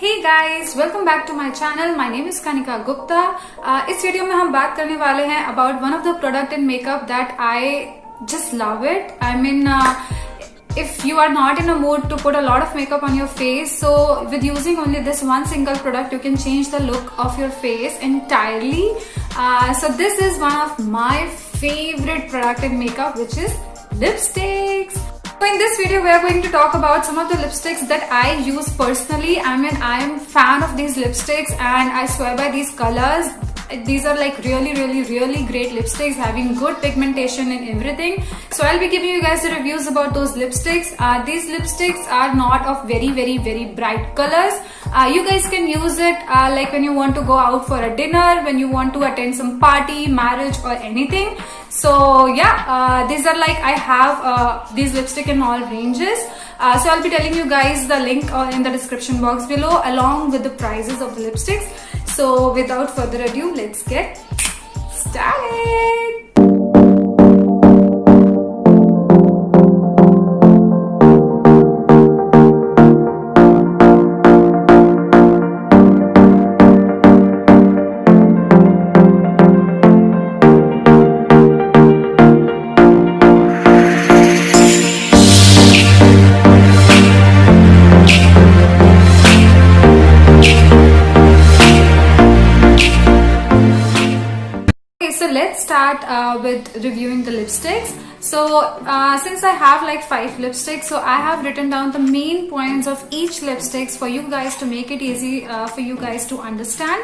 Hey guys, welcome back to my channel. My name is Kanika Gupta. इस video में हम बात करने वाले हैं about one of the product in makeup that I just love it. I mean, if you are not in a mood to put a lot of makeup on your face, so with using only this one single product, you can change the look of your face entirely. So this is one of my favorite product in makeup, which is lipsticks. So in this video, we are going to talk about some of the lipsticks that I use personally. I mean, I am a fan of these lipsticks and I swear by these colors. These are like really great lipsticks having good pigmentation and everything. So I'll be giving you guys the reviews about those lipsticks. These lipsticks are not of very bright colors. You guys can use it like when you want to go out for a dinner, when you want to attend some party, marriage or anything. So yeah, these are like, I have these lipstick in all ranges. So I'll be telling you guys the link in the description box below along with the prices of the lipsticks. So without further ado, let's get started. So let's start with reviewing the lipsticks. So since I have like 5 lipsticks, so I have written down the main points of each lipsticks for you guys to make it easy for you guys to understand.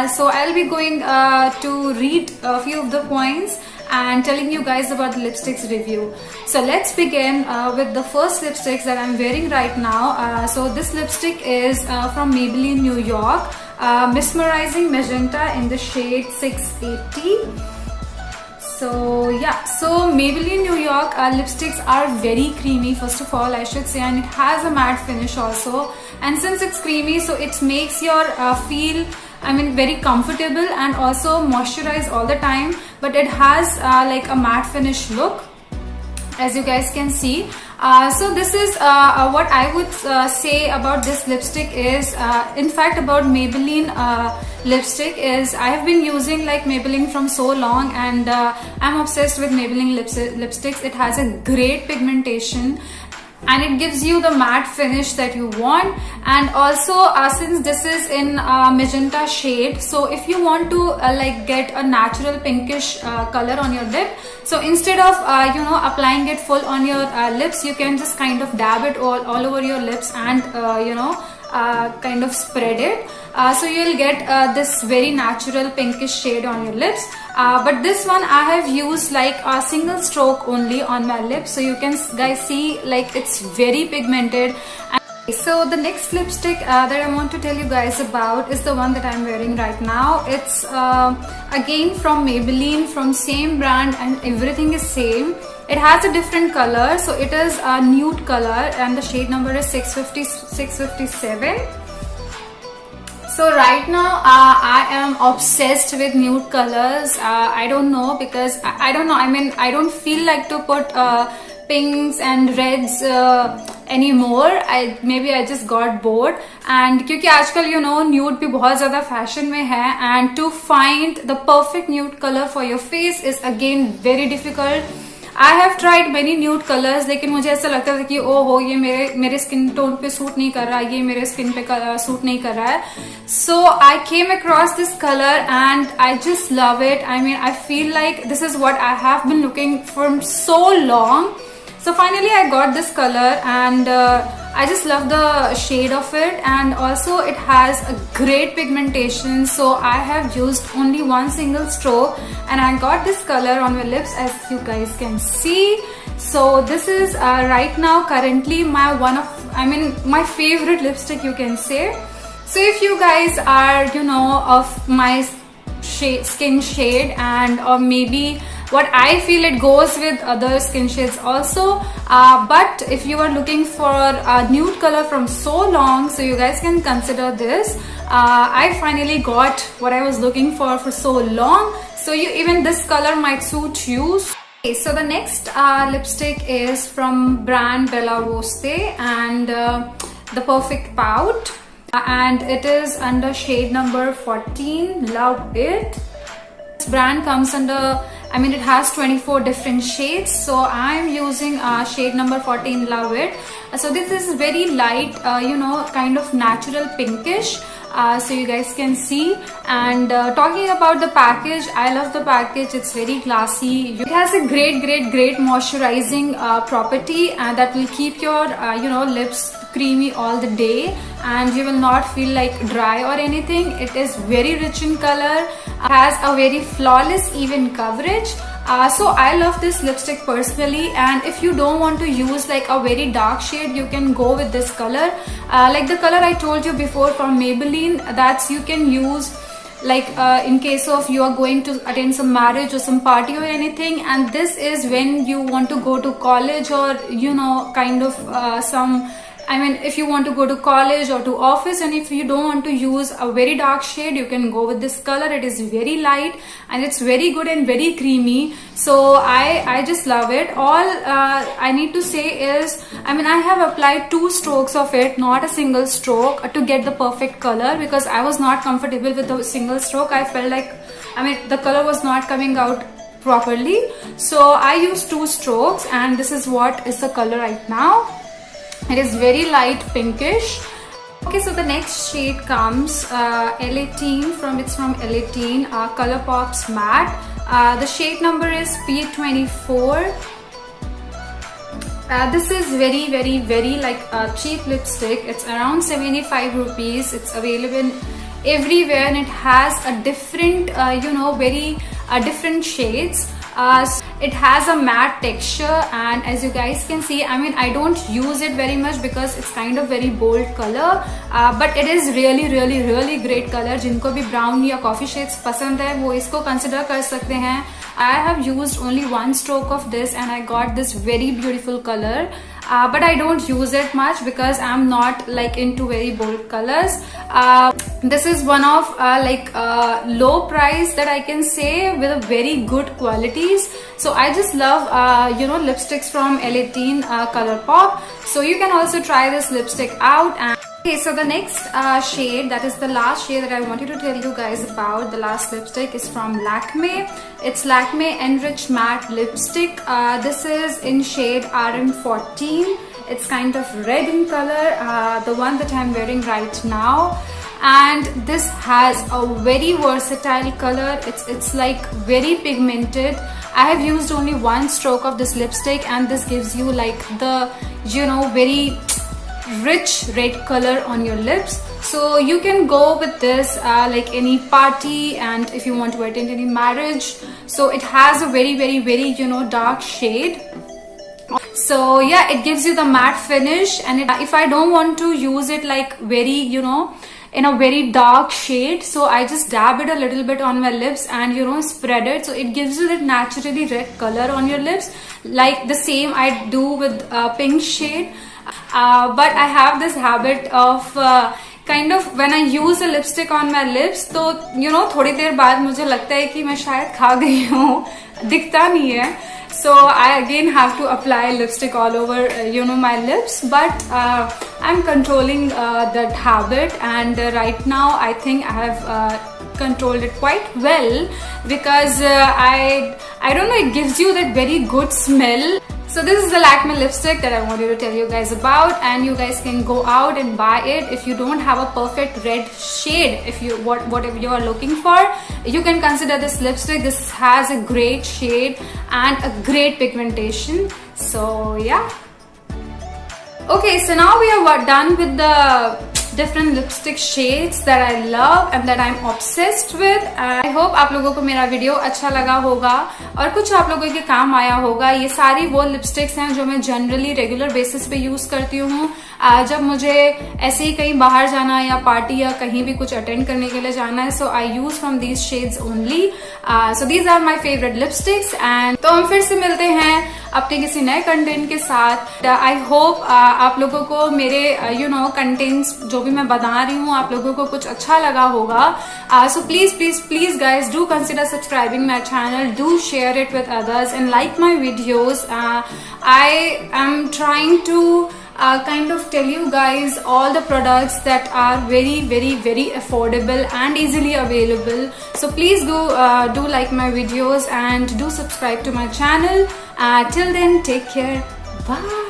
So I'll be going to read a few of the points and telling you guys about the lipsticks review. So let's begin with the first lipsticks that I'm wearing right now. So this lipstick is from Maybelline New York. Mesmerizing Magenta in the shade 680. So yeah, so Maybelline New York lipsticks are very creamy, first of all I should say, and it has a matte finish also, and since it's creamy, so it makes your feel, I mean, very comfortable and also moisturize all the time, but it has like a matte finish look, as you guys can see. So this is what I would say about this lipstick is, in fact about Maybelline lipstick is, I have been using like Maybelline from so long and I'm obsessed with Maybelline lipsticks. It has a great pigmentation and it gives you the matte finish that you want, and also since this is in magenta shade, so if you want to like get a natural pinkish color on your lip, so instead of you know, applying it full on your lips, you can just kind of dab it all over your lips and you know, kind of spread it, so you'll get this very natural pinkish shade on your lips. But this one I have used like a single stroke only on my lips, so you can guys see like it's very pigmented. So the next lipstick that I want to tell you guys about is the one that I'm wearing right now. It's again from Maybelline, from same brand, and everything is same. It has a different color, so it is a nude color and the shade number is 657. So right now I am obsessed with nude colors. I don't know, because I don't know, I mean, I don't feel like to put pinks and reds anymore. Maybe I just got bored, and क्योंकि आजकल you know nude भी बहुत ज़्यादा fashion में है, and to find the perfect nude color for your face is again very difficult. I have tried many nude colors, लेकिन मुझे ऐसा लगता था कि ओ हो, ये मेरे स्किन टोन पे सूट नहीं कर रहा, ये मेरे स्किन पे सूट नहीं कर रहा है. So I came across this color and I just love it. I mean, I feel like this is what I have been looking for so long. So finally I got this color and I just love the shade of it, and also it has a great pigmentation. So I have used only one single stroke and I got this color on my lips, as you guys can see. So this is right now currently my favorite lipstick, you can say. So if you guys are, you know, of my skin shade, and or maybe what I feel, it goes with other skin shades also, but if you are looking for a nude color from so long, so you guys can consider this. I finally got what I was looking for so long, so even this color might suit you. Okay, so the next lipstick is from brand Bella Roste and the Perfect Pout. and it is under shade number 14. Love it. This brand comes under, I mean, it has 24 different shades, so I'm using shade number 14. Love it. So this is very light, kind of natural pinkish. So you guys can see. And talking about the package, I love the package. It's very classy. It has a great moisturizing property, and that will keep your lips creamy all the day, and you will not feel like dry or anything. It is very rich in color, has a very flawless even coverage. So I love this lipstick personally, and if you don't want to use like a very dark shade, you can go with this color. Like the color I told you before from Maybelline, that's you can use like in case of you are going to attend some marriage or some party or anything, and this is when you want to go to college or kind of if you want to go to college or to office, and if you don't want to use a very dark shade, you can go with this color. It is very light and it's very good and very creamy. So I just love it. All I need to say is, I have applied 2 strokes of it, not a single stroke, to get the perfect color, because I was not comfortable with a single stroke. I felt like the color was not coming out properly. So I used 2 strokes, and this is what is the color right now. It is very light pinkish. Okay, so the next shade comes L18 from L18 Colourpop's matte. The shade number is P24. This is very like a cheap lipstick. It's around 75 rupees. It's available everywhere, and it has a different different shades. It has a matte texture, and as you guys can see, I don't use it very much because it's kind of very bold color, but it is really great color. जिनको भी brown या coffee shades पसंद है, वो इसको consider कर सकते हैं. I have used only 1 stroke of this, and I got this very beautiful color. But I don't use it much because I'm not like into very bold colors. This is one of low price that I can say, with a very good qualities. So I just love lipsticks from L18 Colourpop. So you can also try this lipstick out. And okay, so the next shade, that is the last shade that I wanted to tell you guys about. The last lipstick is from Lakme. It's Lakme Enrich Matte Lipstick. This is in shade RM14. It's kind of red in color, the one that I'm wearing right now. And this has a very versatile color. It's like very pigmented. I have used only 1 stroke of this lipstick, and this gives you like the very rich red color on your lips. So you can go with this like any party, and if you want to attend any marriage. So it has a very dark shade. So yeah, it gives you the matte finish, and if I don't want to use it like very in a very dark shade, so I just dab it a little bit on my lips and spread it, so it gives you that naturally red color on your lips, like the same I do with pink shade. But I have this habit of kind of when I use a lipstick on my lips, तो थोड़ी देर बाद मुझे लगता है कि मैं शायद खा गई हूँ, दिखता नहीं है. So I again have to apply lipstick all over my lips, but I'm controlling that habit, and right now I think I have controlled it quite well, because I don't know, it gives you that very good smell. So this is the Lakme lipstick that I wanted to tell you guys about, and you guys can go out and buy it. If you don't have a perfect red shade, if you whatever you are looking for, you can consider this lipstick. This has a great shade and a great pigmentation. So yeah. Okay, so now we are done with the different lipstick shades that I love and that I'm obsessed with. I hope आप लोगों को मेरा video अच्छा लगा होगा और कुछ आप लोगों के काम आया होगा. ये सारी वो लिपस्टिक्स हैं जो मैं जनरली रेगुलर बेसिस पे यूज करती हूँ जब मुझे ऐसे ही कहीं बाहर जाना है या पार्टी या कहीं भी कुछ अटेंड करने के लिए जाना है. So I use from these shades only. So these are my favourite lipsticks. And तो हम फिर से मिलते हैं अपने किसी नए कंटेंट के साथ. आई होप आप लोगों को मेरे कंटेंट्स जो भी मैं बता रही हूँ आप लोगों को कुछ अच्छा लगा होगा. So please guys do consider subscribing my channel, do share it with others and like my videos. I am trying to kind of tell you guys all the products that are very affordable and easily available. So please go do like my videos and do subscribe to my channel. Till then, take care. Bye.